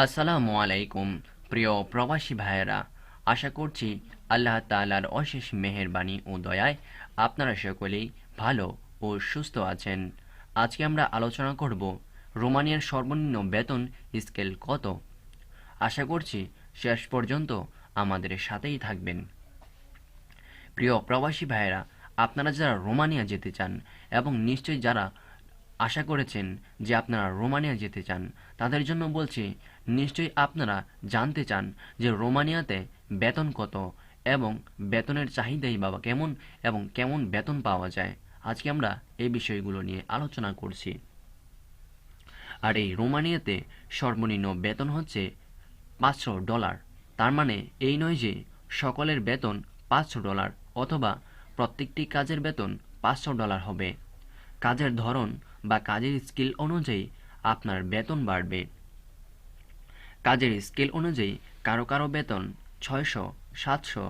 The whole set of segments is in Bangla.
আসসালামু আলাইকুম প্রিয় প্রবাসী ভাইয়েরা, আশা করছি আল্লাহ তাআলার অশেষ মেহেরবানি ও দয়ায় আপনারা সকলেই ভালো ও সুস্থ আছেন। আজকে আমরা আলোচনা করব রোমানিয়ার সর্বনিম্ন বেতন স্কেল কত। আশা করছি শেষ পর্যন্ত আমাদের সাথেই থাকবেন। প্রিয় প্রবাসী ভাইয়েরা, আপনারা যারা রোমানিয়া যেতে চান এবং নিশ্চয়ই যারা আশা করেছেন যে আপনারা রোমানিয়া যেতে চান, তাদের জন্য বলছি নিশ্চয়ই আপনারা জানতে চান যে রোমানিয়াতে বেতন কত এবং বেতনের চাহিদাই বা কেমন এবং কেমন বেতন পাওয়া যায়। আজকে আমরা এই বিষয়গুলো নিয়ে আলোচনা করছি। আর এই রোমানিয়াতে সর্বনিম্ন বেতন হচ্ছে $500। তার মানে এই নয় যে সকলের বেতন $500 অথবা প্রত্যেকটি কাজের বেতন $500 হবে। কাজের ধরন বা কাজের স্কিল অনুযায়ী আপনার বেতন বাড়বে। কাজের স্কেল অনুযায়ী কারো কারো বেতন 600, 700,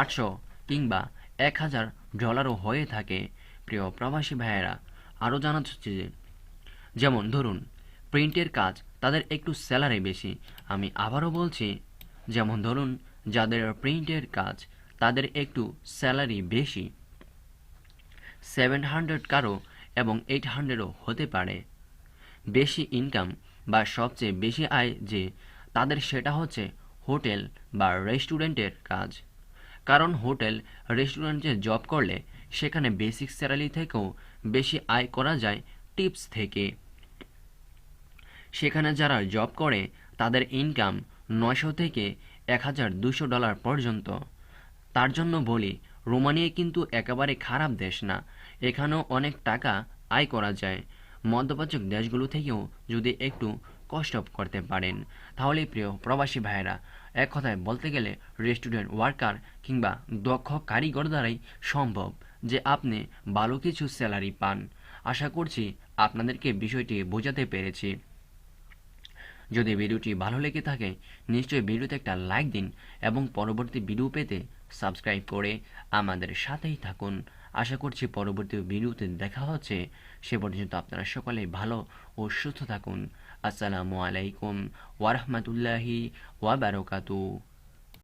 800 কিংবা $1000 হয়ে থাকে। প্রিয় প্রবাসী ভাইয়েরা, আরও জানা যাচ্ছে যে যেমন ধরুন প্রিন্টের কাজ, তাদের একটু স্যালারি বেশি। আমি আবারও বলছি, যেমন ধরুন যাদের প্রিন্টের কাজ তাদের একটু স্যালারি বেশি, 700 কারো এবং 800ও হতে পারে। বেশি ইনকাম বা সবচেয়ে বেশি আয় যে তাদের, সেটা হচ্ছে হোটেল বা রেস্টুরেন্টের কাজ। কারণ হোটেল রেস্টুরেন্টে জব করলে সেখানে বেসিক স্যালারি থেকেও বেশি আয় করা যায় টিপস থেকে। সেখানে যারা জব করে তাদের ইনকাম 900 থেকে $1200 পর্যন্ত। তার জন্য বলি, রোমানিয়া কিন্তু একেবারে খারাপ দেশ না, এখানেও অনেক টাকা আয় করা যায়। মধ্যপ্রাচ্য দেশগুলো থেকেও যদি একটু কষ্ট করতে পারেন, তাহলে প্রিয় প্রবাসী ভাইয়েরা, এক কথায় বলতে গেলে রেস্টুরেন্ট ওয়ার্কার কিংবা দক্ষ কারিগর দ্বারাই সম্ভব যে আপনি ভালো কিছু স্যালারি পান। আশা করছি আপনাদেরকে বিষয়টি বোঝাতে পেরেছি। যদি ভিডিওটি ভালো লেগে থাকে নিশ্চয়ই ভিডিওতে একটা লাইক দিন এবং পরবর্তী ভিডিও পেতে সাবস্ক্রাইব করে আমাদের সাথেই থাকুন। আশা করছি পরবর্তী ভিডিওতে দেখা হচ্ছে। সে পর্যন্ত আপনারা সকলেই ভালো ও সুস্থ থাকুন। আসসালামু আলাইকুম ওয়া রাহমাতুল্লাহি ওয়া বারাকাতুহু।